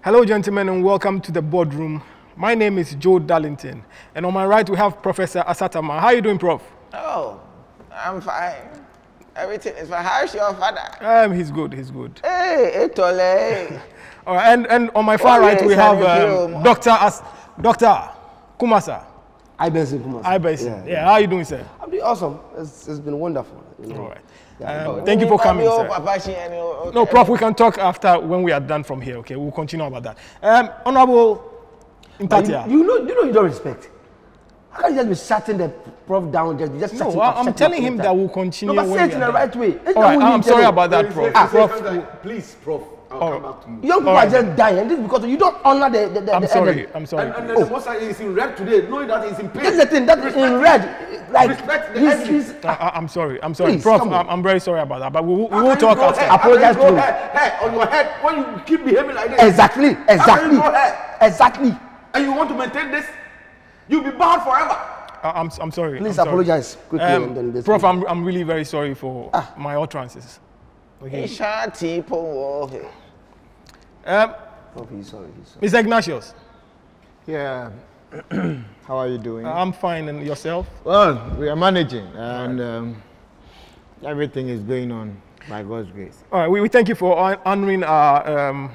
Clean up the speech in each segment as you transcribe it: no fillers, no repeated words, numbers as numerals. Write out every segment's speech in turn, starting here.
Hello, gentlemen, and welcome to the boardroom. My name is Joe Darlington, and on my right we have Professor Asatama. How are you doing, Prof? Oh, I'm fine. Everything is fine. How's your father? He's good. He's good. Hey, Etole. All right, and on my far right we have Dr. Kumasa. Ibenson Kumasa. Ibenson. Yeah. How are you doing, sir? I'm doing awesome. It's been wonderful. You know? All right. Thank you for coming, sir. No, Prof, we can talk after when we are done from here, okay? We'll continue about that. Honorable Intatia. You know you don't respect. How can you just be shutting the Prof down? Just no, I'm telling him that we'll continue. No, but say it in the right way. All right, I'm sorry about that, Prof. Please, Prof. I'll come back to you. Young people are just dying, and this is because you don't honor the I'm sorry. And the most is in red today, knowing that he's in pain. That's the thing, that is in red. Like, respect the I'm sorry. Please, Prof, I'm very sorry about that, but we will talk after. Apologize to him. Hey, on your head, when you keep behaving like this. Exactly. And you want to maintain this, you'll be barred forever. I'm sorry. Please apologize quickly. And then Prof, I'm really very sorry for my utterances. Okay. He's sorry. Mr. Ignatius. Yeah. How are you doing? I'm fine, and yourself? Well, we are managing, and everything is going on by God's grace. All right, we thank you for honoring our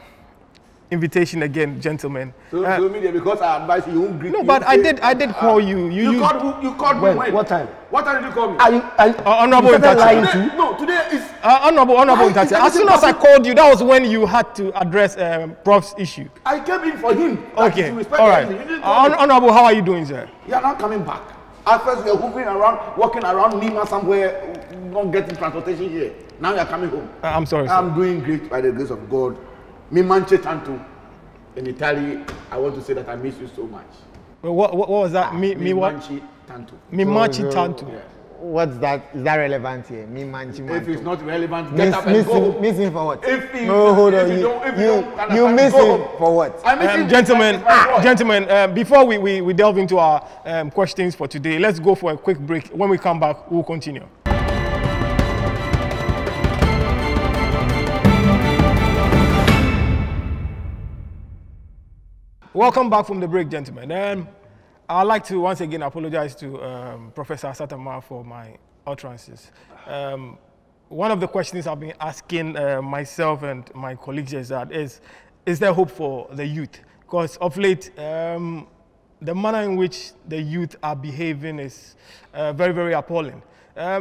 invitation again, gentlemen. So media, because I advise you won't greet. No, but I did call you. You called me when? What time? What time did you call me? Honorable Intatia. No, today is Honorable Intatia. As soon as I called you, that was when you had to address Prof's issue. I came in for him. Okay. All right. Honorable, how are you doing, sir? You are not coming back. At first, you were hovering around, walking around Lima somewhere, not getting transportation here. Now you are coming home. I'm sorry, sir. I'm doing great by the grace of God. Mi manche tanto. In Italy, I want to say that I miss you so much. Well, what was that? Me what? Manchi tanto. Mi manchi tanto. Yeah. What's that? Is that relevant here? Me manchi manto. If it's not relevant, get up and go. Miss him for what? No, hold on. You miss him for what? Gentlemen, before we delve into our questions for today, let's go for a quick break. When we come back, we'll continue. Welcome back from the break, gentlemen. I'd like to once again apologize to Professor Asatama for my utterances. One of the questions I've been asking myself and my colleagues is that is there hope for the youth? Because of late, the manner in which the youth are behaving is very, very appalling.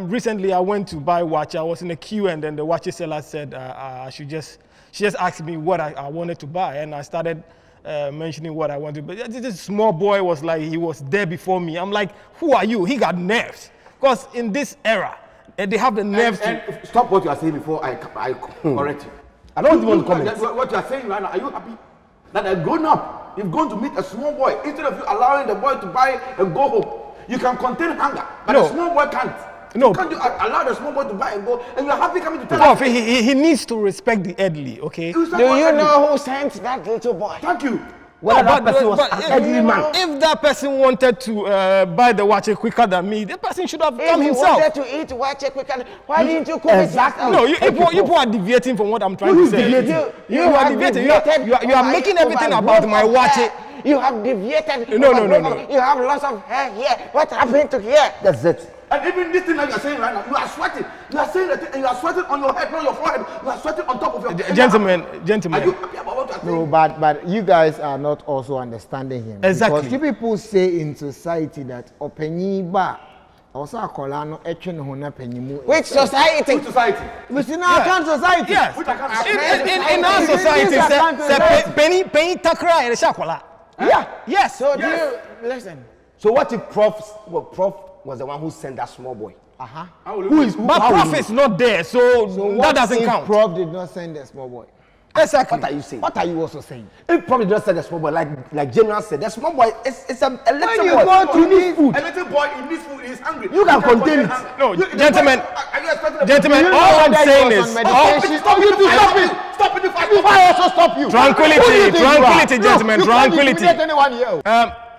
Recently, I went to buy watch. I was in a queue, and then the watch seller said she just asked me what I wanted to buy, and I started mentioning what I wanted, but this small boy was like, he was there before me. I'm like, who are you? He got nerves. Because in this era, they have the nerves to... Stop what you are saying before I correct you. I don't want to comment. What you are saying right now, are you happy? That a grown up is going to meet a small boy. Instead of you allowing the boy to buy and go home, you can contain hunger, but a small boy can't. No. Can't you allow the small boy to buy and go, and you're happy coming to tell us? He needs to respect the elderly, okay? Do you know who sent that little boy? Thank you. Well, that person was an elderly man. If that person wanted to buy the watch quicker than me, the person should have come himself. If he wanted to eat watch quicker, why didn't you cook it? No, you people are deviating from what I'm trying to say. You are deviating. You are making everything about my watch. You have deviated. No. You have lots of hair here. What happened to here? That's it. And even this thing that you are saying right now, you are sweating. You are saying that, and you are sweating on your head, not your forehead. You are sweating on top of your head. Gentlemen. Are you happy about what you are saying? No, but you guys are not also understanding him. Exactly. Because people say in society that openiba also akolano etwenehona Which society? Which society? Within our country society. Yes. In our society, penny takra and shakola. Yeah. Yes. So do you listen? So what if Prof was the one who sent that small boy? But Prof is not there, so that doesn't count. Prof did not send the small boy. Exactly. What are you saying? What are you also saying? If Prof did not send the small boy, like General said, the small boy it's a little when you boy. go to need food, A little boy in this food is hungry. You can contain it. No, gentlemen, all I'm saying is... Stop it. I also stop you. Tranquility, gentlemen, tranquility.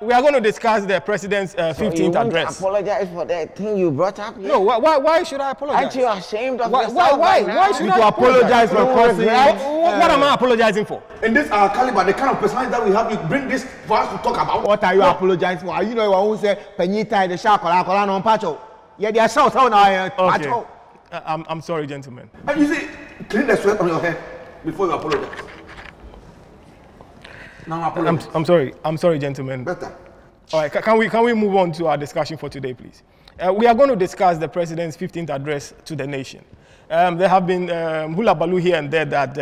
we are going to discuss the president's 15th you won't address. apologize for that thing you brought up here? No, why should I apologize? Aren't you ashamed of Why? yourself? Why? by now? Why should You I to apologize for causing. What am I apologizing for? In this our caliber, the kind of personality that we have, you bring this for us to talk about. What are you apologizing for? You know who say Penita the shark or no pacho? Yeah, they are shout out now. Okay. I'm sorry, gentlemen. And you see, clean the sweat on your head before you apologize. Now apologize. I'm sorry, gentlemen. Better. All right, can we move on to our discussion for today, please? We are going to discuss the president's 15th address to the nation. There have been hula baloo here and there that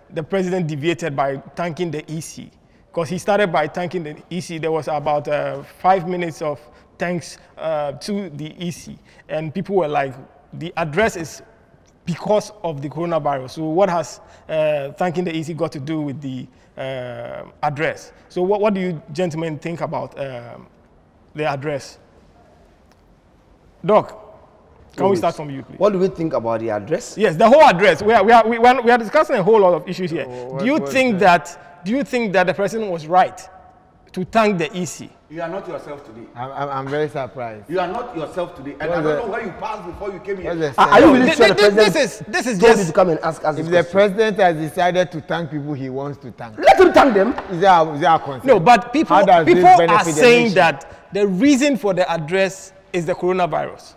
the president deviated by thanking the EC, because he started by thanking the EC. There was about 5 minutes of thanks to the EC, and people were like, the address is because of the coronavirus. So what has thanking the EC got to do with the address? So what do you gentlemen think about the address? Doc, can we start from you, please? What do we think about the address? Yes, the whole address. We are discussing a whole lot of issues here. Do you think that the president was right to thank the EC? You are not yourself today. I'm very surprised. You are not yourself today. And I don't know where you passed before you came here. Are you really sure the president This is told you just to come and ask us If this the question? president has decided to thank people he wants to thank, Let him thank them. is there a concern? no, but people How does this are benefit the saying nation? that the reason for the address is the coronavirus.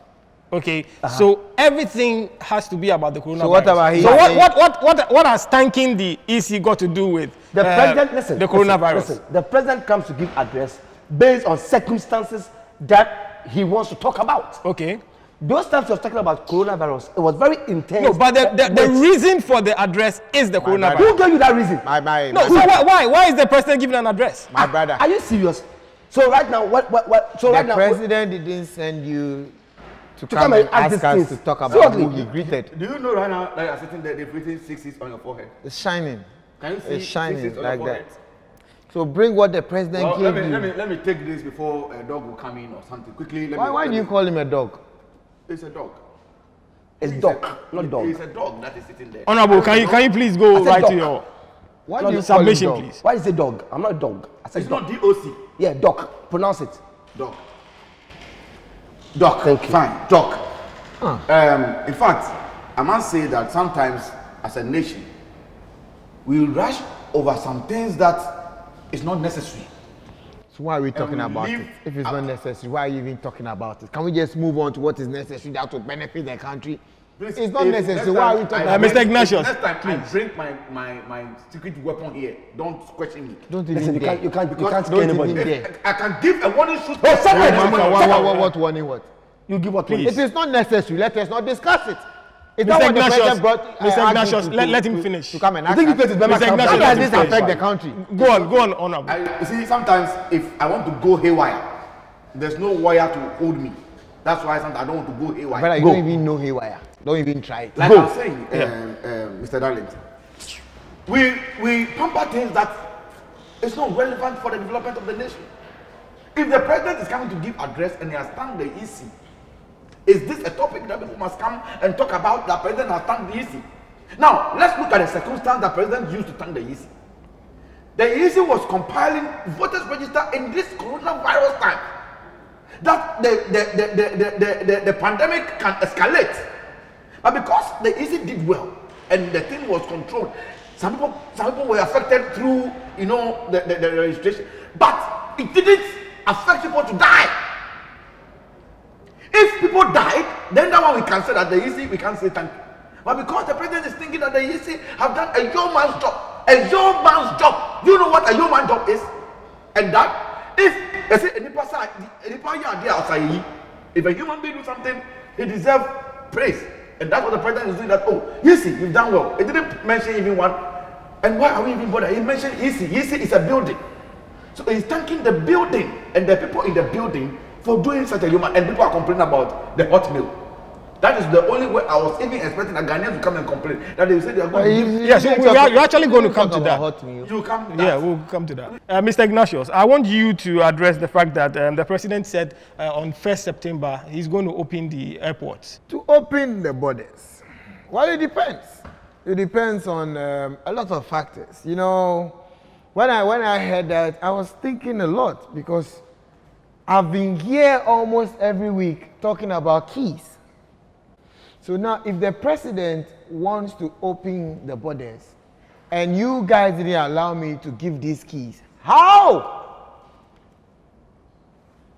Okay, so everything has to be about the coronavirus. what about he So saying- what has thanking the EC got to do with The president, listen, the coronavirus? Listen, the president comes to give address based on circumstances that he wants to talk about. Okay. Those times he was talking about coronavirus, it was very intense. No, but the Wait, reason for the address is the coronavirus. who gave you that reason? No, so why is the president giving an address? My brother, Are you serious? So right now, so right the now, president didn't send you to come come and and ask ask these us things. to talk about Seriously. who he greeted. Do you know right now that you are sitting there, they've written 6 on your forehead? It's shining. Can you see It's shining 6 on like your forehead? that. So bring what the president Well, gave you. let me take this before a dog will come in or something. Quickly, Why do you call him a dog? It's a dog. it's dog, not dog. It's a dog that is sitting there. Honorable, can you please go said right dog. to your Why do you call him submission, dog? please? Why is it dog? I'm not a dog. I said It's dog. not DOC. Yeah, dog. Pronounce it. Dog. Dog. Thank you. Fine. Dog. In fact, I must say that sometimes as a nation, we rush over some things that is not necessary. So why are we talking we about leave it? If it's not necessary, why are you even talking about it? Can we just move on to what is necessary that will benefit the country? Please, It's not if necessary. next Why are time we talking I about Mr. bring- Ignatius, Next time I bring my secret weapon here, don't question me. Don't even Listen, you dare. can't Because scare don't anybody. even dare. If I can give a warning shot. Oh, shut up! What warning what? You give what? Please. It is not necessary. Let us not discuss it. It's Mr. not what the Ignatius, president brought. Mr. asked Ignatius, you let him finish. To come and You ask think you us. play to Bema Mr. Camp? Ignatius, How let does him this finish. affect the country? Go on, honorable. You see, sometimes if I want to go haywire, there's no wire to hold me. That's why sometimes I don't want to go haywire. But I Go. don't even know haywire. Don't even try it. Like Go. I was saying, Mr. Darlington, we pamper things that is not relevant for the development of the nation. If the president is coming to give address and he has thanked the EC, is this a topic that people must come and talk about? The president has thanked the EC. Now, let's look at the circumstance the president used to thank the EC. The EC was compiling voters register in this coronavirus time. That the pandemic can escalate. But because the EC did well and the thing was controlled, some people were affected through the registration, but it didn't affect people to die. If people died, then that one we can say that the EC we can't say thank you. But because the president is thinking that the EC have done a yeoman's job, do you know what a yeoman's job is? And that if if a human being do something, he deserves praise. And that's what the president is doing. That EC, you've done well. It didn't mention even one. And why are we even bothered? He mentioned EC. EC is a building. So he's thanking the building and the people in the building for doing such a human. And people are complaining about the hot meal. That is the only way I was even expecting a Ghanaian to come and complain. That they say they are going to give. Yes, we're actually going to come to that. You come to that. Yeah, we'll come to that. Mr. Ignatius, I want you to address the fact that the president said on 1st September he's going to open the airports. To open the borders. Well, it depends. It depends on a lot of factors. You know, when I heard that, I was thinking a lot because I've been here almost every week talking about keys. So now, if the president wants to open the borders, and you guys didn't allow me to give these keys, how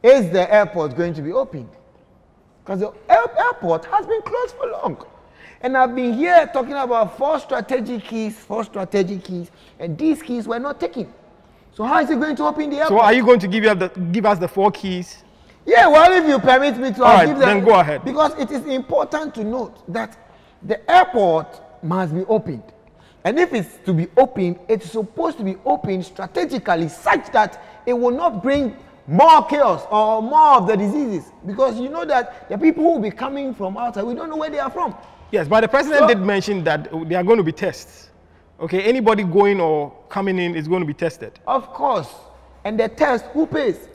is the airport going to be opened? Because the airport has been closed for long. And I've been here talking about 4 strategic keys, and these keys were not taken. So how is it going to open the airport? So are you going to give us the 4 keys? Yeah, well, if you permit me to, All right, give them. then go ahead. Because it is important to note that the airport must be opened. And if it's to be opened, it's supposed to be opened strategically such that it will not bring more chaos or more of the diseases. Because you know that the people who will be coming from outside, we don't know where they are from. Yes, but the president did mention that there are going to be tests. Okay, anybody going or coming in is going to be tested. Of course. And the test, who pays?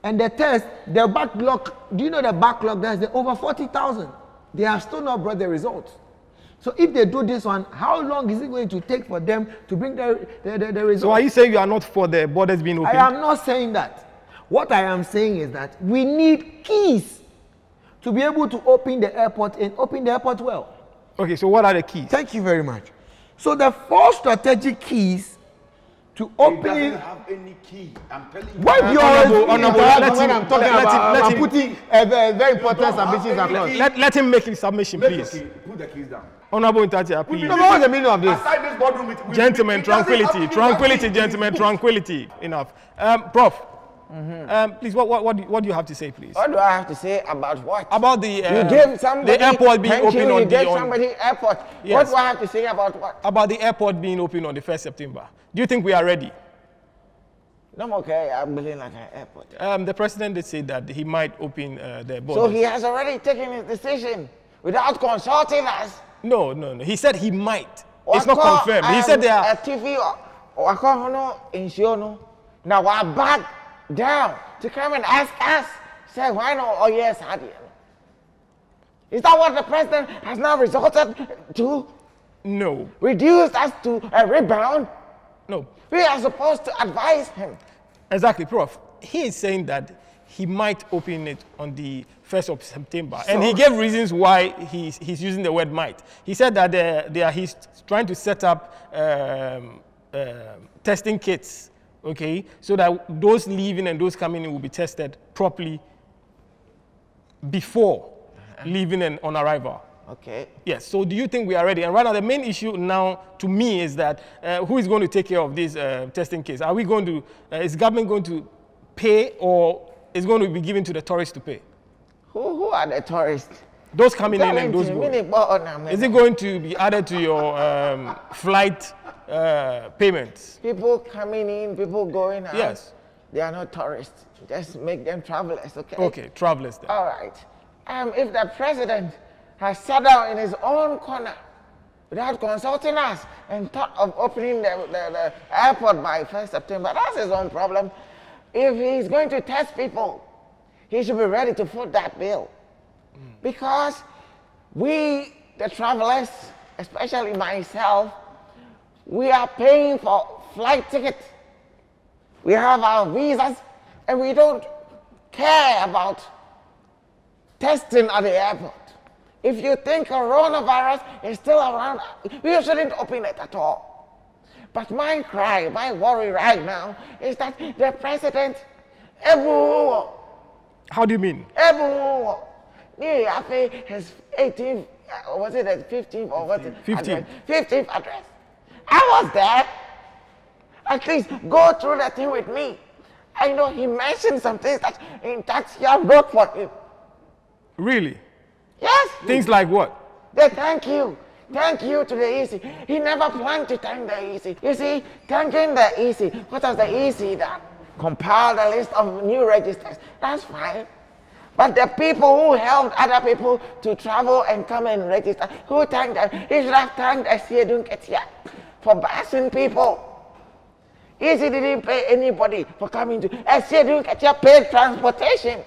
And the test, the backlog, do you know the backlog? There's over 40,000. They have still not brought the results. So if they do this one, how long is it going to take for them to bring the results? So are you saying you are not for the borders being opened? I am not saying that. What I am saying is that we need keys to be able to open the airport and open the airport well. Okay, so what are the keys? Thank you very much. So the 4 strategic keys to open He doesn't have any key. I'm telling you. Why do you always Honorable, when I'm talking about I'm putting very important submissions across? Let him make his submission, please. Put the keys down. Honorable Ntatia, please. No, what's the meaning of this? Aside this boardroom, Gentlemen, tranquility, gentlemen, tranquility. Enough. Prof, please, what do you have to say, please? What do I have to say about what? About the You gave somebody, the airport being thank open you, on you gave the somebody airport. Yes. What do I have to say about what? about the airport being open on the 1st September. Do you think we are ready? No, I'm okay. I'm building like an airport. The president did say that he might open the So borders. he has already taken his decision without consulting us. No. He said he might. It's not confirmed. He said they are. A TV or no insurance. Now we're back down to come and ask us. Say why not? Oh yes, I did. Is that what the president has now resorted to? No. Reduced us to a rebound? No. We are supposed to advise him. Exactly, Prof. He is saying that he might open it on the 1st of September. And he gave reasons why he's using the word might. He said that he's trying to set up testing kits, okay, so that those leaving and those coming in will be tested properly before leaving and on arrival. Okay. Yes, so do you think we are ready? And right now, the main issue now to me is that who is going to take care of these testing kits? Are we going to, is government going to pay, or is going to be given to the tourists to pay? Who are the tourists? Those coming in and those going. Is it going to be added to your flight payments? People coming in, people going out. Yes. They are not tourists. Just make them travelers, okay? Okay, travelers then. All right. If the president has sat down in his own corner without consulting us and thought of opening the airport by 1st September, that's his own problem. If he's going to test people, he should be ready to foot that bill. Because we, the travelers, especially myself, we are paying for flight tickets. We have our visas, and we don't care about testing at the airport. If you think coronavirus is still around, you shouldn't open it at all. But my cry, my worry right now is that the president, how do you mean? his 18th, was it the 15th or what? 15th. 15th address. I was there. At least go through the thing with me. I know he mentioned some things that in tax you have wrote for him. Really? Yes. Things like what? They thank you. Thank you to the EC. He never planned to thank the EC. You see, thanking the EC. What has the EC done? Compile the list of new registers. That's fine. But the people who helped other people to travel and come and register, who thanked them? He should have thanked Asiedun Ketia for busing people. EC didn't pay anybody for coming to. Asiedun Ketia paid transportation.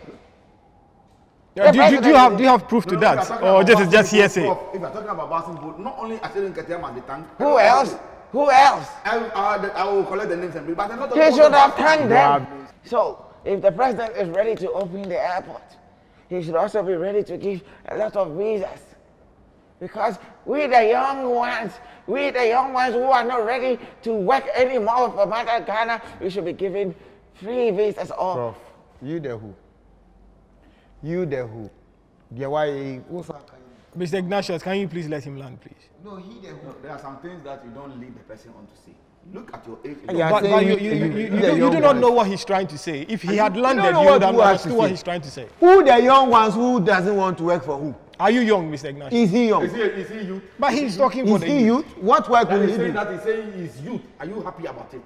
Yeah, do you have proof to that, or just hearsay? If you're talking about busing boat, not only Asiedun Ketia must be thanked. Who else? Who else? I will collect the names and but I'm not He should have thanked them. So, if the president is ready to open the airport, he should also be ready to give a lot of visas. Because we the young ones who are not ready to work anymore for Mother Ghana, we should be given free visas all. Prof, you the who? You the who? The why? Mr. Ignatius, can you please let him land, please? No, he the who. There are some things that you don't lead the person on to say. Look at your age. Yeah, But you do not know what he's trying to say. If he had landed, you would have understood what he's trying to say. Who the young ones who doesn't want to work for who? Are you young, Mr. Ignatius? Is he young? Is he youth? But he's talking for Is the he youth. youth? What work will He's he saying do? that he's saying he's youth. Are you happy about it?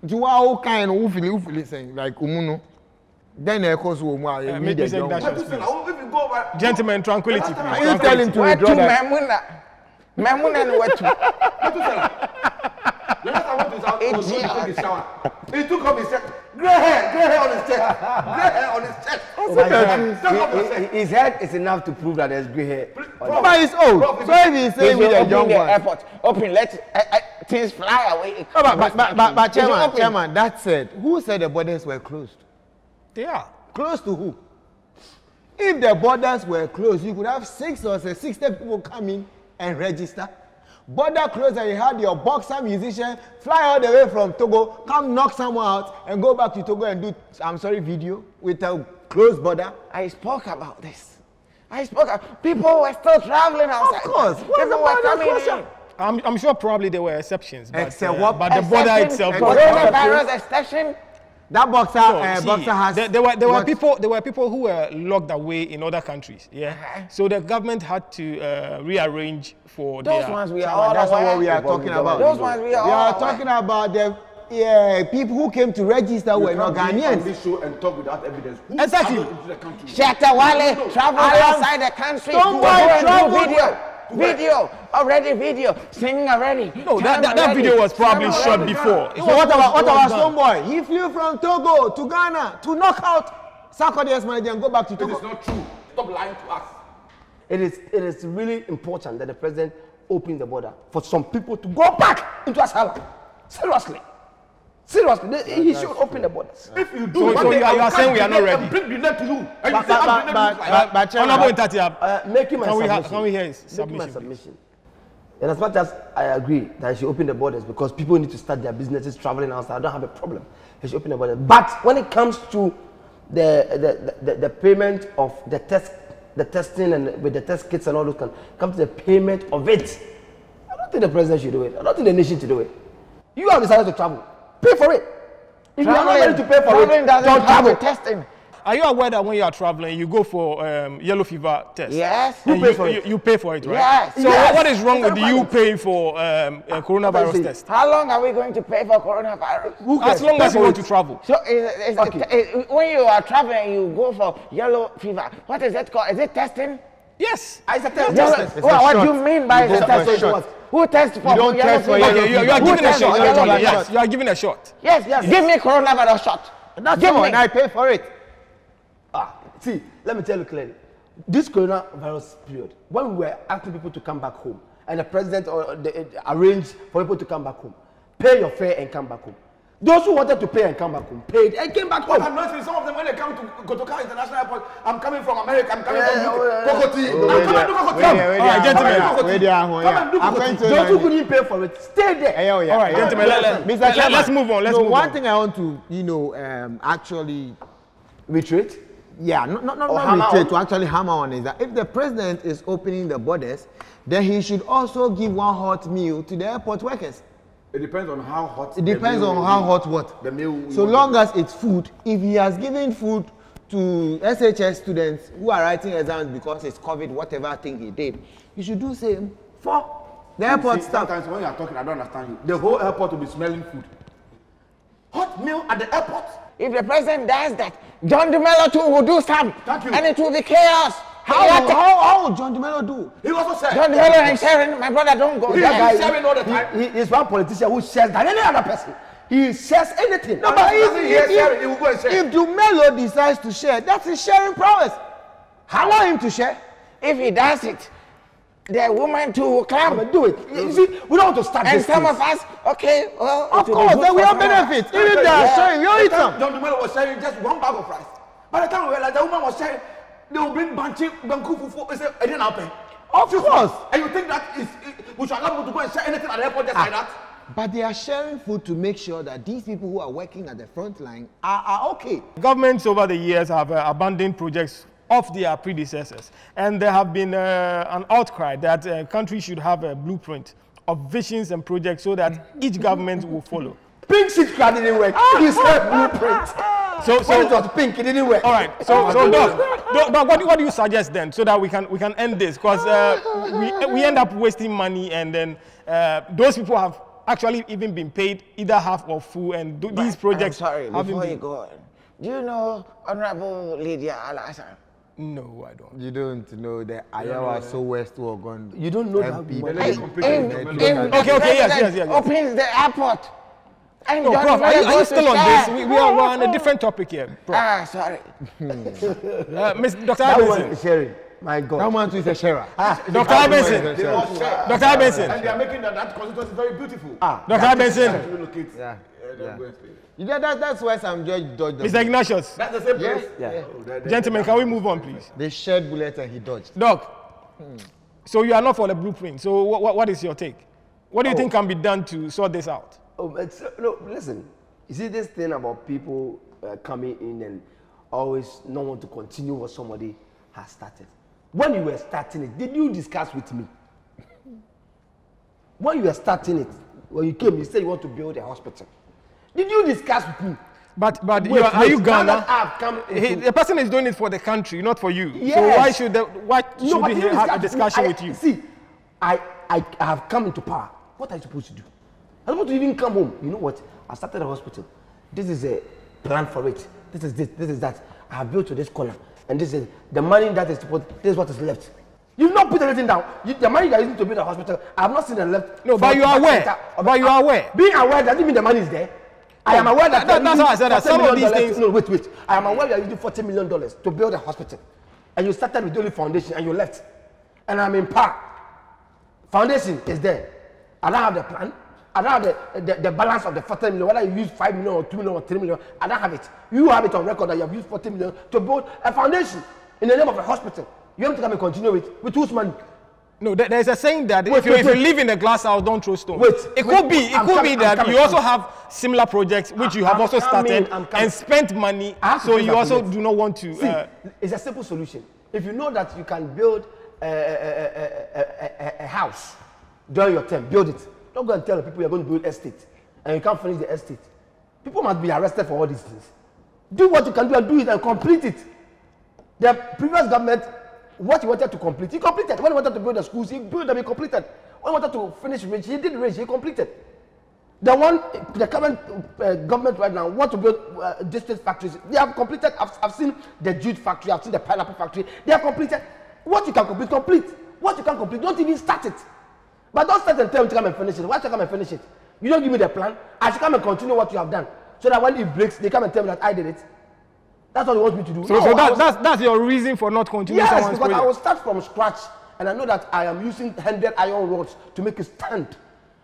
You are all kind of who saying like Umuno. Then of course we need the young Ignatius. ones. If you go back, Gentlemen, tranquility, please. Can you tell him to Where to withdraw that? Memuna and where to? the last I went to his house, he was going to take his shower. He took off his shirt. Gray hair on his chest. Gray hair on his chest. Take off your shirt. His head is enough to prove that there's grey hair. But it's old. So if he's saying with the Open young the ones. airport. Open, let things fly away. But They should open. chairman, that said, who said the borders were closed? They are. Close to who? If the borders were closed, you could have 60 people come in and register. Border closed and you had your boxer musician fly all the way from Togo, come knock someone out and go back to Togo and do, video with a closed border. I spoke about this. People were still traveling outside. Of course. What's People the were border coming closure? in. I'm sure probably there were exceptions. But, Except what? But the border Exception, itself was. coronavirus exception. That boxer, See, boxer has. there were people who were locked away in other countries. Yeah. So the government had to rearrange for Those their. ones we are all That's not what we aware. are talking about. Those ones we are We all are aware. talking about the people who came to register were not You can't be on Ghanaians. this show and talk without evidence. Who Exactly. traveled into the country? Shatawale traveled outside the country to Somebody go and traveled do video, singing already. No, that Already. video was probably Time shot already. before. It So was- what about it was done. Stoneboy? He flew from Togo to Ghana to knock out Sarkodie's manager and go back to It Togo. is not true. Stop lying to us. It is really important that the president open the border for some people to go back into asylum. Seriously. He should open the borders. If you do, So one day you I are will saying we are come not to ready? and bring the net to you. And But- you say, I'm but- bringing it but- like Chairman, Honorable Ntatiab, Making my can submission. we hear his Making my submission? please? submission. And as much as I agree that he should open the borders because people need to start their businesses traveling outside, I don't have a problem. He should open the borders. But when it comes to the payment of the testing and with the test kits and all those comes to the payment of it, I don't think the president should do it. I don't think the nation should do it. You have decided to travel. Pay for it. If you are not ready to pay for Traveling it, doesn't don't have a travel. testing. Are you aware that when you are traveling, you go for yellow fever test? Yes. And Who pays for it? You pay for it, right? Yes. So Yes. what is wrong It's with not you valid. paying for a coronavirus What is it? test? How long are we going to pay for coronavirus? Who As cares? long Pay as you for want it. to travel. So when you are traveling, you go for yellow fever. What is that called? Is it testing? Yes. It's a test. What do you mean by the go for a testing? shot. Who tests for don't yellow test for fever? yellow Okay, you are Who giving a tests shot. for You are yellow giving- fever? Yes, you are giving a shot. Yes, give me coronavirus shot. That's Give all, me. and I pay for it. See, let me tell you clearly. This coronavirus period, when we were asking people to come back home, and the president arranged for people to come back home, pay your fare and come back home. Those who wanted to pay and come back home paid and came back What home. I'm noticing, some of them when they come to Kotoka International Airport, I'm coming from America, I'm coming from Yeah, UK, Kokoti, Oh, I'm coming to Kokoti. All right, gentlemen. Come and do Kokoti. Those who couldn't pay for it, stay there. All right, gentlemen, let's move on. Let's move one on. thing I want to, actually, Retreat. not hammer retreat, on. to actually hammer on is that if the president is opening the borders, then he should also give one hot meal to the airport workers. It depends on how hot. It depends on how hot what. The meal. So long as it's food, if he has given food to SHS students who are writing exams because it's COVID, whatever thing he did, you should do same for the airport staff. Sometimes when you are talking, I don't understand you. The whole airport will be smelling food. Hot meal at the airport? If the president does that, John DeMello too will do some. Thank you. And it will be chaos. How John DeMello do? He also said. John DeMello and Sharon, my brother, don't go He there. is sharing all the time. He is one politician who shares than any other person. He shares anything. No, but He will go and share. if DeMello decides to share, that's his sharing prowess. Allow him to share. If he does it, the woman too will come. But do it. You see, we don't want to start And this some thing. of us, okay, well, Of course, then we have benefits. Even if they are sharing, we all eat some. John Dumelo was sharing just one bag of rice. By the time we realized the woman was sharing, they will bring banku fufu. They say, I didn't have pay. Of course. And you think that we should allow people to go and share anything at the airport just like that? But they are sharing food to make sure that these people who are working at the front line are okay. Governments over the years have abandoned projects of their predecessors, and there have been an outcry that countries should have a blueprint of visions and projects so that each government will follow. Pink sheet card didn't work. You said blueprint. So When it was pink, it didn't work. all right. So Doc, what do you suggest then, so that we can end this? Because we end up wasting money, and then those people have actually even been paid either half or full, and these projects. I'm sorry, haven't before you been- go on, do you know Honorable Lydia Alasan? No, I don't. You don't know the Ayawa so West Ogun. You don't know that MP. woman. If Okay, yes. opens the airport. And No, John Prof, are Dumelo you goes still to on share. this? We are on a different topic here, Prof. Sorry. Dr. That one Ibenson. is sharing. My God. That man too is a sharer. Dr. Ibenson. They all share. Dr. Ibenson. And they are making that constituency very beautiful. Dr. Ibenson. Relocate. Yeah. They'll go and stay. You know, that's why some judge dodged them. Mr. Ignatius. That's the same place. Yeah. Gentlemen, can we move on, please? They shared bullets and he dodged. Doc, so you are not for the blueprint. So what is your take? What do you think can be done to sort this out? Oh, no, listen. You see this thing about people coming in and always not want to continue what somebody has started. When you were starting it, did you discuss with me? When you were starting it, when you came, you said you want to build a hospital. Did you discuss with me? But Wait, are you now that Ghana? I've come into- The person is doing it for the country, not for you. So Yes. why should but he you have a discuss discussion with with me. you? See, I have come into power. What are you supposed to do? I'm supposed to even come home. You know what? I started a hospital. This is a plan for it. This is this. This is that. I have built to this corner, and this is the money that is supposed. This is what is left. You've not put anything down. The money you are using to build a hospital, I have not seen the left. No, but you are aware. But you are aware. Being aware doesn't mean the money is there. I am aware that That's how I said that. $40 Some of these million things. No, wait. I am aware you are using $40 million to build a hospital, and you started with the only foundation and you left, and I'm in power. Foundation is there. I don't have the plan. I don't have the balance of the 40 million. Whether you use 5 million or 2 million or 3 million, I don't have it. You have it on record that you have used 40 million to build a foundation in the name of a hospital. You have to come and continue with whose money? No, there's a saying that Wait, if you live in a glass house, don't throw stones. Wait, it wait, could be I'm coming, that you I'm also have similar projects which you have I'm also coming, started I'm coming. and spent money, I have to so think you about also it. do not want to. See, it's a simple solution. If you know that you can build a house during your term, build it. Don't go and tell the people you're going to build estate and you can't finish the estate. People must be arrested for all these things. Do what you can do and do it and complete it. The previous government, what he wanted to complete, he completed. When he wanted to build the schools, he built them, he completed. When he wanted to finish range, he did range, he completed. The current government right now want to build district factories. They have completed. I've seen the jute factory. I've seen the pineapple factory. They have completed. What you can complete, complete. What you can't complete, don't even start it. But don't start and tell me to come and finish it. Why should I come and finish it? You don't give me the plan. I should come and continue what you have done. So that when it breaks, they come and tell me that I did it. That's what you want me to do. so that's your reason for not continuing Yes, someone's because project. I will start from scratch, and I know that I am using 100 iron rods to make it stand.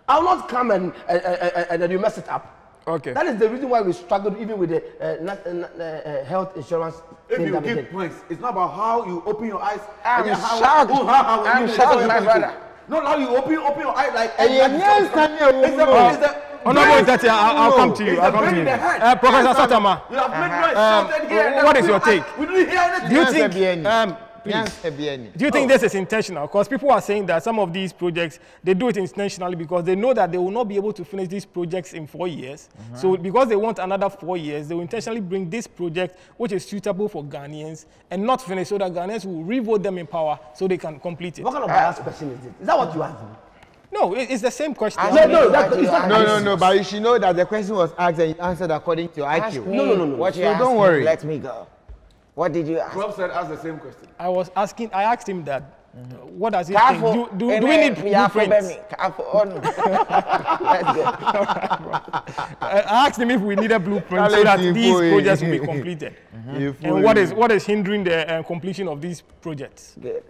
I will not come and then you mess it up. Okay. That is the reason why we struggled even with the health insurance. If thing you that we give did. points, it's not about how you open your eyes. I'm and how- shocked. how I'm you- shocked, how my you- brother. Not how you open your eyes like. yes, Daniel, It's the- no. it's the- Honorable Executive, I'll come to you. It's I'll the come to brain in you. the head. Professor Satama, You have made noise, shouted here. and what then is your we- take? We didn't hear anything. do you Yes, think? Ebieni. Please. Yes, Ebieni. Do you think this is intentional? Because people are saying that some of these projects, they do it intentionally because they know that they will not be able to finish these projects in 4 years. So because they want another 4 years, they will intentionally bring this project, which is suitable for Ghanaians, and not finish so that Ghanaians will re-vote them in power so they can complete it. What kind of biased question is it? Is that what you have? No, it's the same question. No, but you should know that the question was asked and you answered according to your Ask IQ. me No. What you So asked don't me, worry. Let me go. What did you ask? Prof said, ask the same question. I asked him that, what does he Careful. think? Do we need blueprints? Careful. Oh, no. Let's go. I asked him if we need a blueprint so that these projects will be completed. And what is hindering the completion of these projects? Good.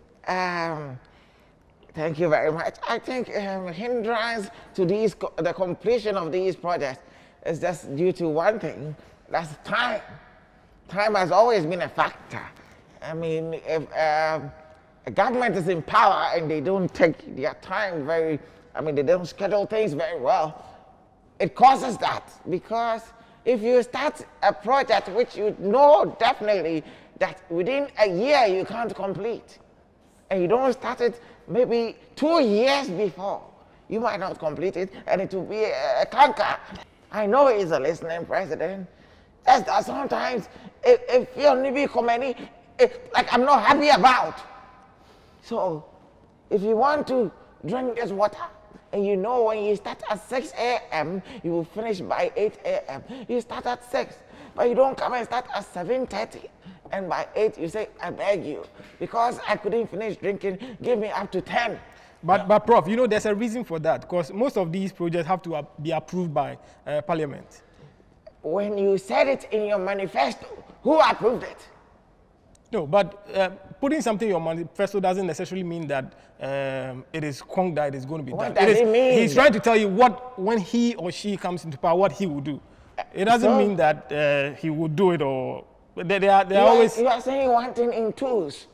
Thank you very much. I think hindrance to the completion of these projects is just due to one thing. That's time. Time has always been a factor. I mean, if a government is in power and they don't take their time they don't schedule things very well, it causes that. Because if you start a project which you know definitely that within a year you can't complete, and you don't start it maybe 2 years before, you might not complete it, and it will be a clunker. I know he's a listening president. Just that sometimes if you only become any, like I'm not happy about. So if you want to drink this water, and you know when you start at 6 a.m., you will finish by 8 a.m. You start at 6, but you don't come and start at 7:30. And by 8, you say, I beg you, because I couldn't finish drinking, give me up to 10. But Prof, you know, there's a reason for that, because most of these projects have to be approved by Parliament. When you said it in your manifesto, who approved it? No, but putting something in your manifesto doesn't necessarily mean that it is concrete that it is going to be What done. does it mean? He's trying to tell you when he or she comes into power, what he will do. It doesn't mean that he will do it, or they are always... You are saying one thing in twos.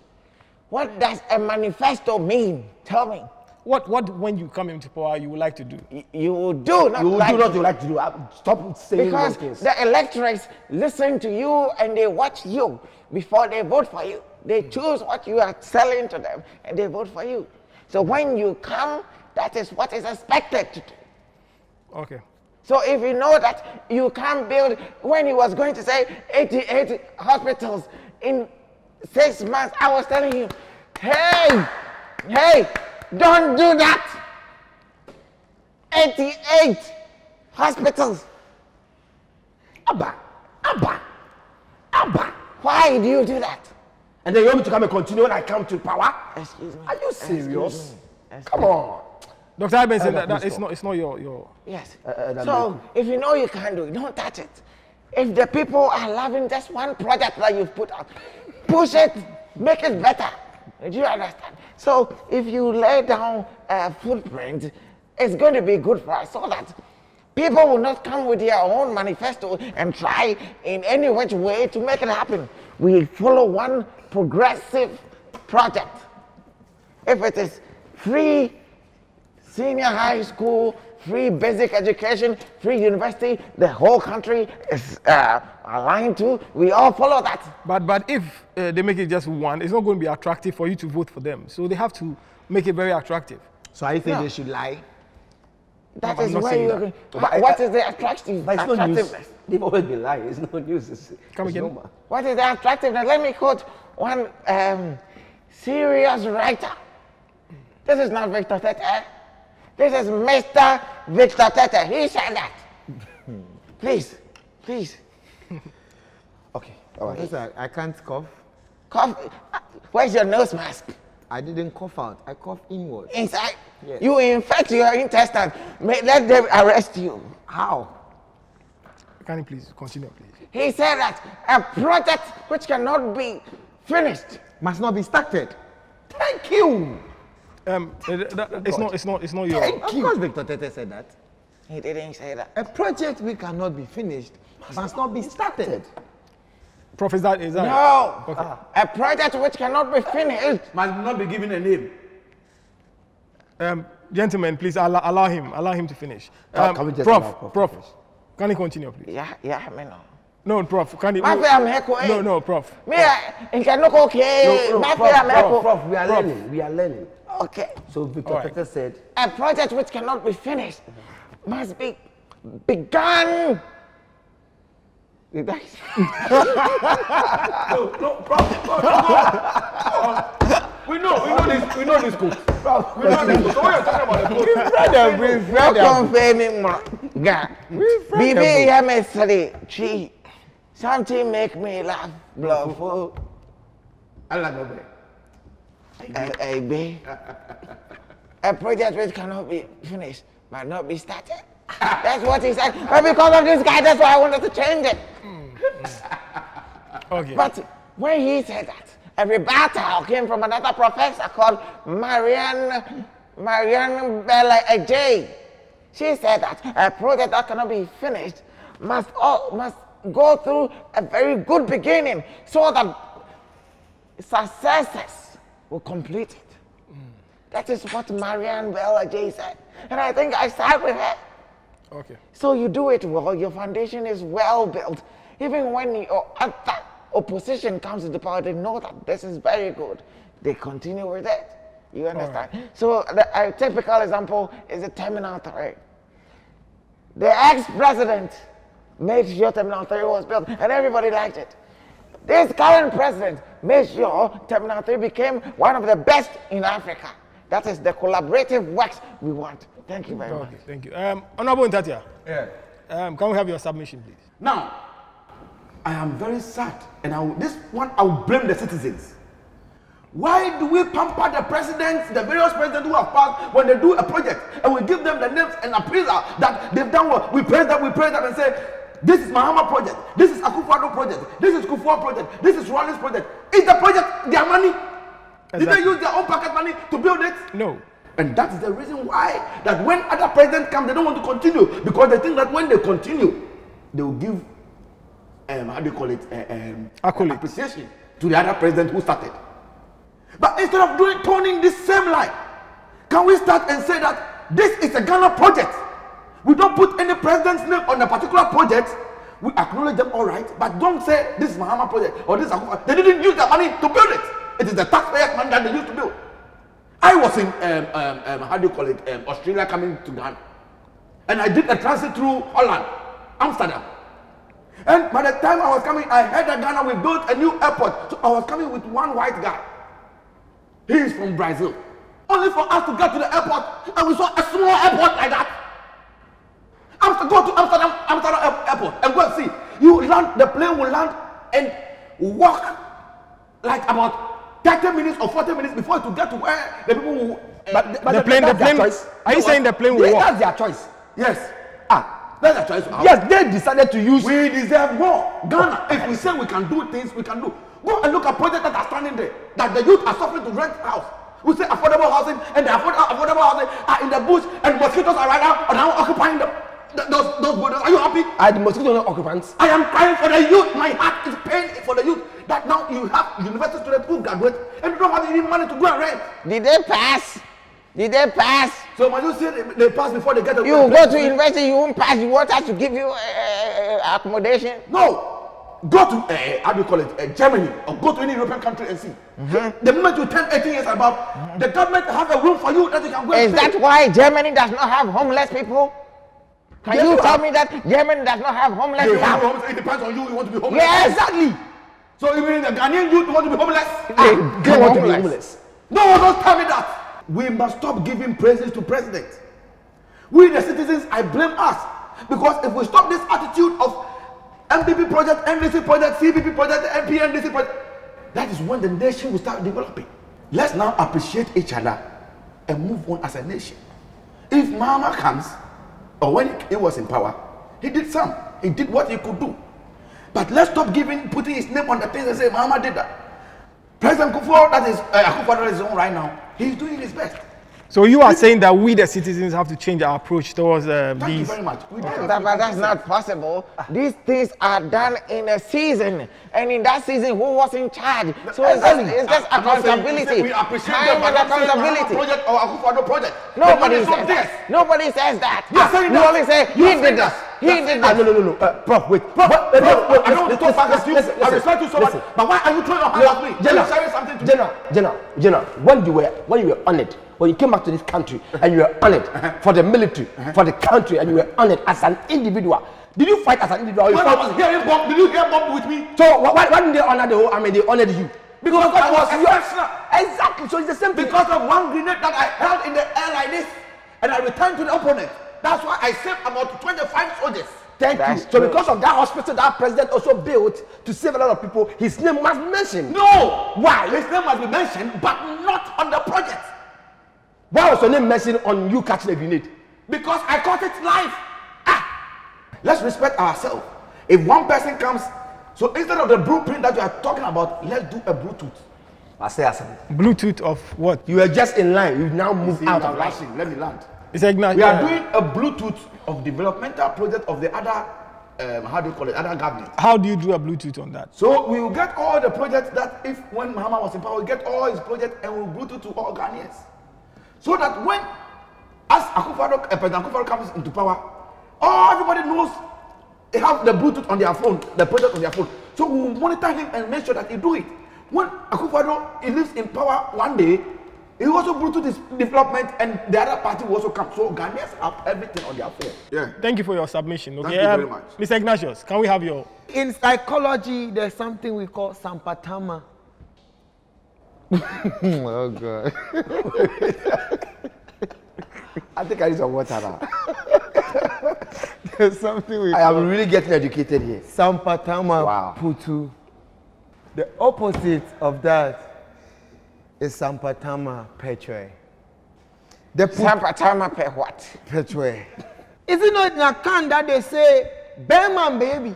What does a manifesto mean? Tell me. What when you come into power you would like to do? You will do, not You will like do what you like to do. Stop saying because those things. the electorates listen to you and they watch you before they vote for you. They choose what you are selling to them and they vote for you. So when you come, that is what is expected to do. Okay. So if you know that you can't build, when he was going to say 88 hospitals in 6 months, I was telling you, hey, don't do that. 88 hospitals. Abba. Why do you do that? And then you want me to come and continue when I come to power? Excuse me. Are you serious? Excuse Come on. Dr. Ibenson, please it's not your... Yes. that So if you know you can't do it, don't touch it. If the people are loving just one project that you've put out, push it, make it better. Do you understand? So if you lay down a footprint, it's going to be good for us so that people will not come with their own manifesto and try in any which way to make it happen. We follow one progressive project. If it is free senior high school, free basic education, free university, the whole country is aligned to, we all follow that. But if they make it just one, it's not going to be attractive for you to vote for them. So they have to make it very attractive. So I think No. they should lie. That I'm is not where saying you that. are. What is the attractive, But it's not news. attractiveness? They've always been lying. It's no news. Come again? normal. What is the attractiveness? Let me quote one serious writer. This is not Victor Tete. This is Mr. Victor Tete. He said that. Please. Okay. All right. Professor, I can't cough. Cough. Where's your nose mask? I didn't cough out. I coughed inward. Inside. Yes. You infect your intestines. Let them arrest you. How? Can you please continue, please? He said that a project which cannot be finished. Must not be started. Thank you. It's not your... Of course, Victor Tete said that. He didn't say that. A project which cannot be finished must not be started. Prof, is that No. Okay. A project which cannot be finished. Must not be given a name. Gentlemen, please allow him to finish. Can we just allow Prof, finish? can you continue, please? Yeah, me no. No, Prof, can you... Mafia meko, eh? No, Prof. Me, in Kanoko, okay. No, Mafia meko. Prof, we are learning. We are learning. Okay. So Victor All right. Tete said, A project which cannot be finished must be begun. No, Prof. We know this code. We know this code. So what you're talking about the code? We've No complaining more. God. Bibi yesterday, she something make me laugh. Bluffo. Allah no break. A project which cannot be finished might not be started. That's what he said. But because of this guy, that's why I wanted to change it. Okay. But when he said that, A rebuttal came from another professor called Marianne Bella Ajay. She said that a project that cannot be finished must go through a very good beginning so that successors will complete it. That is what Marianne Bella Ajay said. And I think I side with her. Okay. So you do it well, your foundation is well built. Even when your other opposition comes to the power, they know that this is very good. They continue with it. You understand? Right. So a typical example is the Terminal 3. The ex-president made sure Terminal 3 was built and everybody liked it. This current president made sure Terminal 3 became one of the best in Africa. That is the collaborative works we want. Thank you very much. Thank you. Honorable Ntatia. Yeah. Can we have your submission, please? Now, I am very sad, and this one I will blame the citizens. Why do we pamper the presidents, the various presidents who have passed when they do a project, and we give them the names and appraisal that they've done what? We praise them and say, this is Mahama project, this is Akufo-Addo project, this is Kufuor project, this is Rawlings project. Is the project their money? Exactly. Did they use their own pocket money to build it? No. And that is the reason why that when other presidents come, they don't want to continue, because they think that when they continue, they will give appreciation to the other president who started. But instead of turning this same line, can we start and say that this is a Ghana project? We don't put any president's name on a particular project. We acknowledge them all right, but don't say this is Mahama project or this is Akufo. They didn't use their money to build it. It is the taxpayers' money that they used to build. I was in Australia coming to Ghana, and I did a transit through Holland, Amsterdam. And by the time I was coming, I heard that Ghana we built a new airport. So I was coming with one white guy. He is from Brazil. Only for us to get to the airport, and we saw a small airport like that. Go to Amsterdam airport and go and see. You land, the plane will land and walk like about 30 minutes or 40 minutes before to get to where the people will. But the plane, are you saying the plane will walk? That's their choice. Yes. That's their choice. Yes, they decided to use. We deserve more. Ghana, if we say we can do things, we can do. Go and look at projects that are standing there, that the youth are suffering to rent house. We say affordable housing, and the affordable housing are in the bush, and mosquitoes are right now occupying them. Those buildings. Are you happy? Are the mosquitoes not occupants? I am crying for the youth. My heart is pain for the youth. That now you have university students who graduate and you don't have any money to go and rent. Did they pass? Did they pass? So when you say they pass before they get a you go to university, you won't pass. You want us to give you accommodation? No. Go to Germany or go to any European country and see. The moment you turn 18 years above, the government have a room for you that you can go and stay. Is that why Germany does not have homeless people? Can you tell me that Germany does not have homeless people? It depends on you. You want to be homeless. Yeah, exactly. So even the Ghanaian youth want to be homeless? They want to be homeless. No, don't tell me that. We must stop giving praises to presidents. We the citizens, I blame us. Because if we stop this attitude of MPP project, NDC project, CPP project, MP, NDC project, that is when the nation will start developing. Let's now appreciate each other and move on as a nation. If Mahama comes, or when he was in power, he did some. He did what he could do. But let's stop putting his name on the things and say Mahama did that. President Kufuor, that is Akufo-Addo is on right now. He's doing his best. So you are saying that we, the citizens, have to change our approach towards Thank you very much. But that's not possible. These things are done in a season, and in that season, who was in charge? So it's just accountability. We appreciate time and accountability. Project or Akufo-Addo project. Nobody says that. Nobody says that. You only say he did this. He did this. No. Prof, wait. I don't want to talk back at you. I respect you so much. But why are you throwing your hand at me? General, when you were honored, when you came back to this country and you were honored for the military, for the country, and you were honored as an individual, did you fight as an individual? When I was hearing Bob, did you hear Bob with me? So why didn't they honor the whole army? They honored you. Because I was exceptional. Exactly. So it's the same thing. Because of one grenade that I held in the air like this, and I returned to the opponent. That's why I saved about 25 soldiers. Thank you. So because of that hospital that president also built to save a lot of people, his name must be mentioned. No. Why? His name must be mentioned, but not on the project. Why was your name mentioned on you catching a grenade? Because I caught it live. Let's respect ourselves. If one person comes, so instead of the blueprint that you are talking about, let's do a Bluetooth. I say something. Bluetooth of what? You were just in line. You now move See, out I'm of line. rushing. Let me land. Mr. Ignatius. We are doing a Bluetooth of developmental project of the other, how do you call it, other government. How do you do a Bluetooth on that? So we will get all the projects that if when Mahama was in power, we get all his projects and we'll Bluetooth to all Ghanaians. So that when, as President Akufo-Addo comes into power, everybody knows they have the Bluetooth on their phone, the project on their phone. So we will monitor him and make sure that he do it. When Akufo-Addo, he lives in power one day, he also Bluetooth his development and the other party will also come. So Ghanaians have everything on their phone. Yeah. Thank you for your submission. Okay. Thank you very much. Mr. Ignatius, can we have your... In psychology, there's something we call sampatama. Oh, God. I think I need some water now. There's something we I call am really getting educated here. sampatama Wow. putu. The opposite of that is sampatama petre. The Sampatama pe what? petre. Is it not in a can that they say, Bema baby?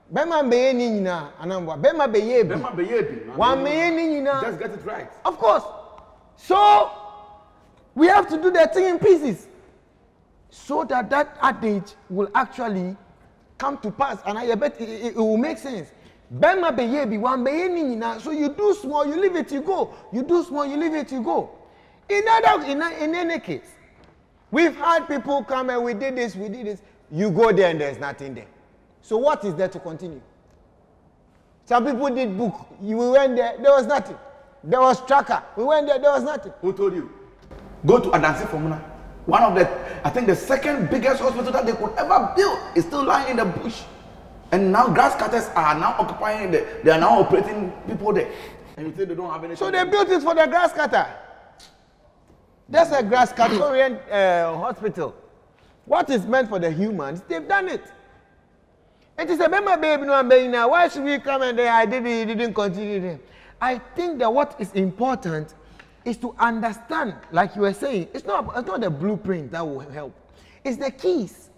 Bema be ni nyina anambwa. Bema be yebi. Bema be yebi. One me ni nyina. Just get it right. Of course. So we have to do the thing in pieces, so that that adage will actually come to pass, and I bet it will make sense. Bema be yebi, one be ni nyina. So you do small, you leave it, you go. You do small, you leave it, you go. In any case, we've had people come and we did this. You go there and there's nothing there. So what is there to continue? Some people did book. We went there was nothing. There was tracker. We went there was nothing. Who told you? Go to Adansi Formula. One of the, I think the second biggest hospital that they could ever build is still lying in the bush. And now grass cutters are now occupying it. They are now operating people there. And you say they don't have any. So they built it for the grass cutter. That's a grass cutterian hospital. What is meant for the humans, they've done it. It is a member baby no baby now. Why should we come and I didn't continue them? I think that what is important is to understand, like you were saying, it's not the blueprint that will help. It's the keys.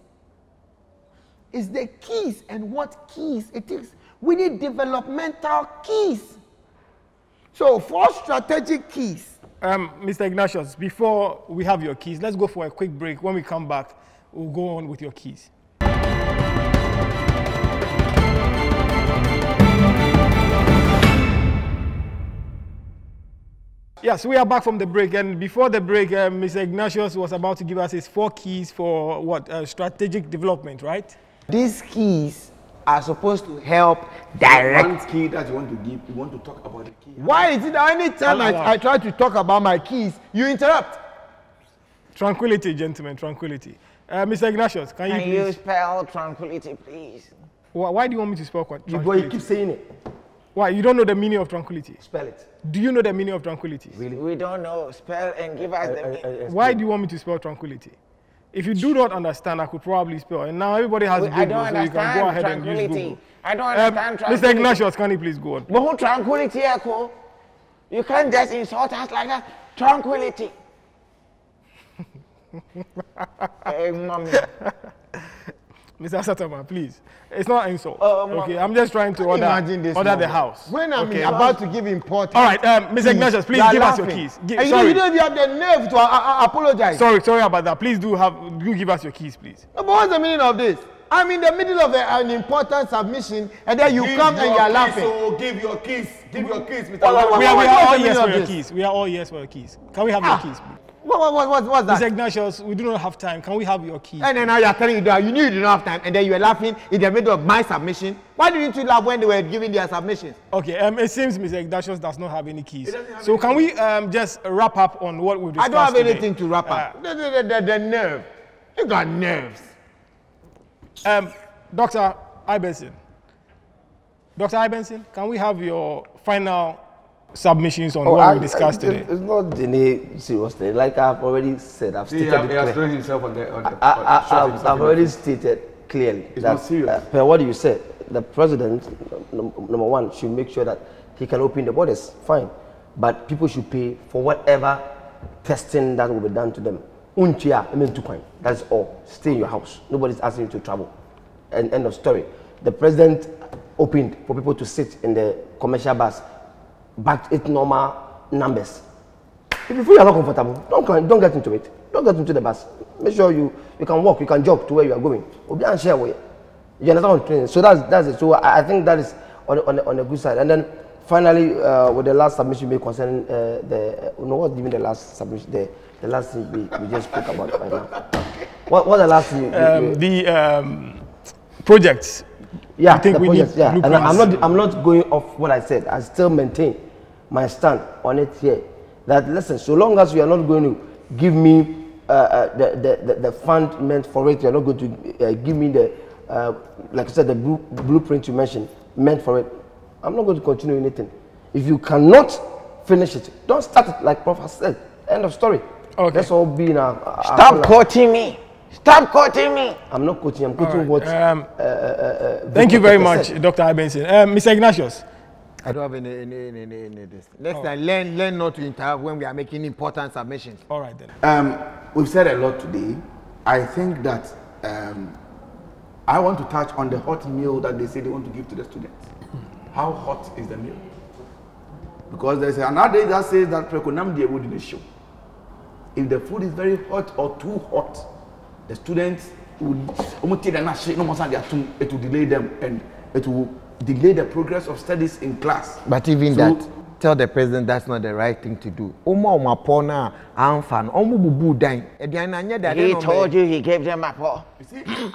It's the keys and what keys it is. We need developmental keys. So 4 strategic keys. Mr. Ignatius, before we have your keys, let's go for a quick break. When we come back, we'll go on with your keys. Yes, we are back from the break, and before the break, Mr. Ignatius was about to give us his 4 keys for what? Strategic development, right? These keys are supposed to help direct. One key that you want to give, you want to talk about the key. Why is it that any time I try to talk about my keys, you interrupt? Tranquility, gentlemen, tranquility. Mr. Ignatius, can you please... spell tranquility, please? Why do you want me to spell tranquility? Boy, you keep saying it. Why? You don't know the meaning of tranquility? Spell it. Do you know the meaning of tranquility? Really? We don't know. Spell and give us the meaning. Why do you want me to spell tranquility? If you do not understand, I could probably spell. And now everybody has Google, I don't so you can go ahead and use tranquility. Google. I don't understand tranquility. Mr. Ignatius, can you please go on? But who tranquility, Echo? You can't just insult us like that. Tranquility. Hey, mommy. Mr. Satama, please. It's not insult. Okay, I'm just trying to order the house. When I'm okay, about to give importance. All right, Mr. Ignatius, please give us your keys. And you don't even have the nerve to apologize. Sorry about that. Please do give us your keys, please. No, but what's the meaning of this? I'm in the middle of an important submission, and then you come and you're laughing. So give your keys. Give your keys, Mr. We are all yes for your keys. We are all yes for your keys. Can we have your keys, please? What's that? Mr. Ignatius, we do not have time. Can we have your keys? And then now you're telling you that you knew you didn't have time, and then you were laughing in the middle of my submission. Why didn't you laugh when they were giving their submissions? Okay, it seems Mr. Ignatius does not have any keys. So can we just wrap up on what we discussed I don't have today? anything to wrap up. The nerve. You got nerves. Dr. Ibenson. Dr. Ibenson, can we have your final submissions on what we discussed today? It's not any serious thing. Like I've already said, I've stated it clearly. Himself on the I've already stated clearly it's that not serious. Per what you said, the president, number one, should make sure that he can open the borders. Fine, but people should pay for whatever testing that will be done to them. That's all. Stay in your house. Nobody's asking you to travel. And end of story. The president opened for people to sit in the commercial bus but it's normal numbers. If you feel you're not comfortable, don't get into it. Don't get into the bus. Make sure you can walk, you can jog to where you are going. You understand what I'm saying? So that's it. So I think that is on the good side. And then finally, with the last submission made concerning what's even the last submission? The last thing we just spoke about right now. What the last thing? The projects. Yeah, the projects. Yeah, and I'm not going off what I said. I still maintain my stand on it here. That listen, so long as you are not going to give me the fund meant for it, you are not going to give me the like I said, the blueprint you mentioned meant for it. I'm not going to continue anything. If you cannot finish it, don't start it. Like Prof has said. End of story. Okay. That's all being Stop quoting me. Stop quoting me. I'm not quoting. I'm quoting what. Thank you very much, Dr. Ibenson. Mr. Ignatius. I don't have any this. Next time, learn not to interrupt when we are making important submissions. All right then. We've said a lot today. I think that I want to touch on the hot meal that they say they want to give to the students. How hot is the meal? Because there's another day that says that Prekonam de would in the show. If the food is very hot or too hot, the students would it will delay them and it will delay the progress of studies in class. But even that, tell the president that's not the right thing to do. He told you he gave them a paw.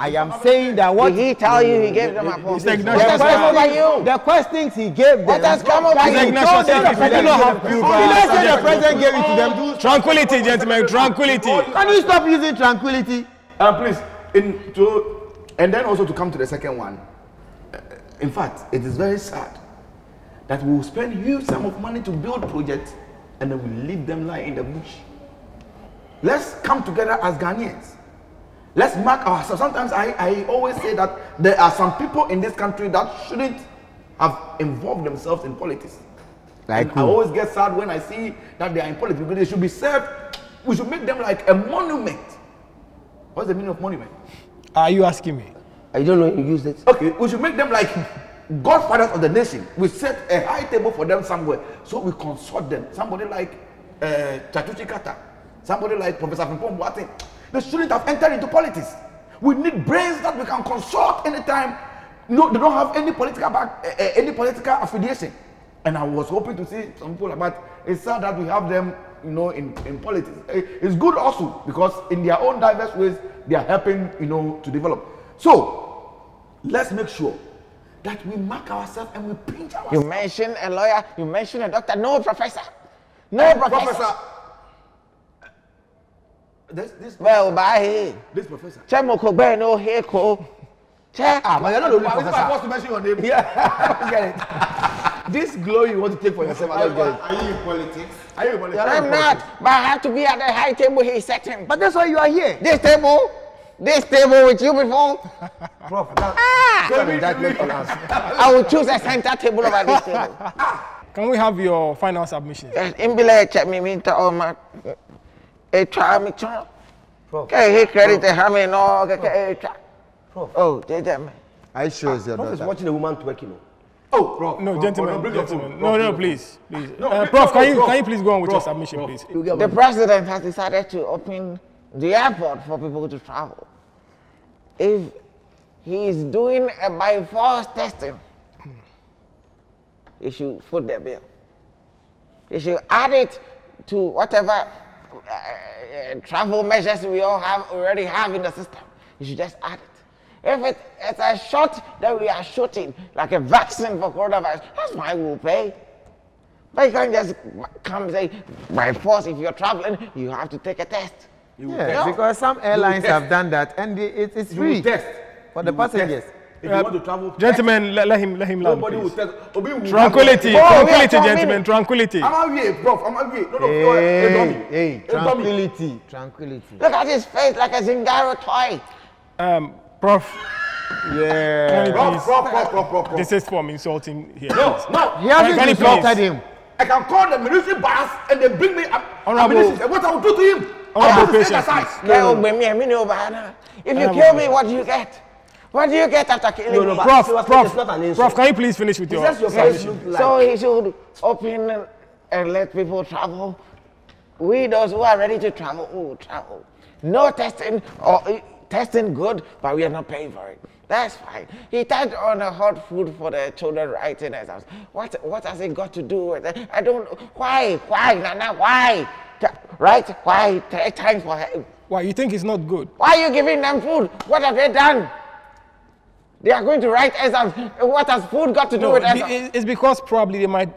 I am saying that what Did he tell you he gave them a paw? Mr. What has come over you? the questions he gave them. What has come over you? The president gave it to them. Tranquility, gentlemen, tranquility. Can you stop using tranquility? Please, and then also to come to the second one. In fact, it is very sad that we will spend huge sum of money to build projects and then we leave them lie in the bush. Let's come together as Ghanaians. Let's mark ourselves. Sometimes I always say that there are some people in this country that shouldn't have involved themselves in politics. Like I always get sad when I see that they are in politics because they should be served. We should make them like a monument. What's the meaning of monument? Are you asking me? I don't know you use it. Okay, we should make them like godfathers of the nation. We set a high table for them somewhere, so we consult them. Somebody like Chatuchi Kata, somebody like Professor Frimpong Boateng. They shouldn't have entered into politics. We need brains that we can consult anytime. No, they don't have any political affiliation. And I was hoping to see some people, but it's sad that we have them, in politics. It's good also because in their own diverse ways, they are helping, to develop. So let's make sure that we mark ourselves and we pinch ourselves. You mentioned a lawyer, you mentioned a doctor, no professor. No professor. This Well, bye. This professor. Chemoko no heko. But you're not the only Is it professor. supposed to mention your name? Yeah, I get it. This glory you want to take for yourself, I don't get it. Are you in politics? Are you in politics? I'm not, but I have to be at the high table he set him. But that's why you are here. This table with you before, Prof, that makes us. I will choose a center table over this table. Can we have your final submission? Imbile check me into all my try me channel. Prof. Okay, he credit me no okay. Oh, JJ. I show you. Prof is watching a woman twerking. Oh, Prof. No, Prof, gentlemen, bring your gentlemen. phone. No, Prof, please. No, Prof, can Prof. you please go on with your Prof, submission, Prof. please? The president has decided to open the airport for people to travel. If he is doing a by force testing, he should foot the bill. He should add it to whatever travel measures we already have in the system. You should just add it. If it's a shot that we are shooting, like a vaccine for coronavirus, that's why we'll pay. But you can't just come and say, by force, if you're traveling, you have to take a test. Yeah, because some airlines have done that and it's free test for the passengers. If you want to travel, Gentlemen, let him land, nobody will please. test. Tranquility, tranquility, gentlemen, tranquility. I'm out here, Prof. I'm out here. No, Hey, tranquility, tranquility. Look at his face like a Zingaro toy. Prof, Yeah. can you please? Prof. This is from insulting here. No. He hasn't Can you insulted please? him. I can call the military boss and they bring me up. Honorable- And what I will do to him. Honorable I will patience, take aside. please. If you kill me, what do you get? What do you get after killing No, no, me? but Prof, seriously, Prof, it's not an insult. Prof, can you please finish with It's your just your submission? face look like. So he should open and let people travel. We, those who are ready to travel, will travel. No testing, or testing good, but we are not paying for it. That's fine. He touched on a hot food for the children writing exams. What has it got to do with it? I don't. Why, Nana? Why? Right? Why? 3 times for him. Why, you think it's not good? Why are you giving them food? What have they done? They are going to write exams. What has food got to do with exams? It's because probably they might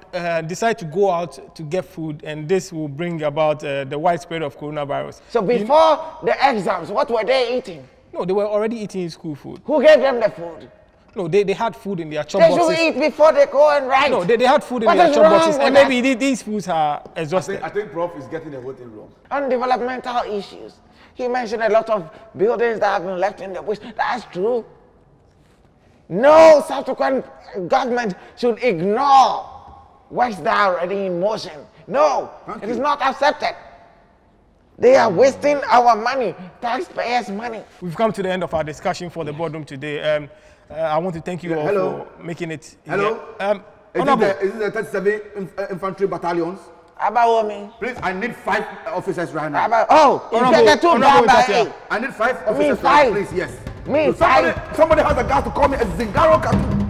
decide to go out to get food, and this will bring about the widespread of coronavirus. So before the exams, what were they eating? No, they were already eating school food. Who gave them the food? No, they had food in their chop They boxes. should eat before they go and write. No, they had food in What their is chop wrong boxes, with and that? maybe these foods are exhausted. I think Prof is getting the whole thing wrong. On developmental issues. He mentioned a lot of buildings that have been left in the bush. That's true. No subsequent government should ignore works that are already in motion. No, it is not accepted. They are wasting our money, taxpayers' money. We've come to the end of our discussion for the boardroom today. I want to thank you all hello. for making it. Hello? Honorable, Is it the 37 infantry battalions? Abawomi. Please, I need 5 officers right now. Oh, you Honorable- get the 2 Honorable by Itatia. 8. I need 5 Me officers right 5. now, please, yes. Me So somebody has a gas to call me a Zingaro cartoon.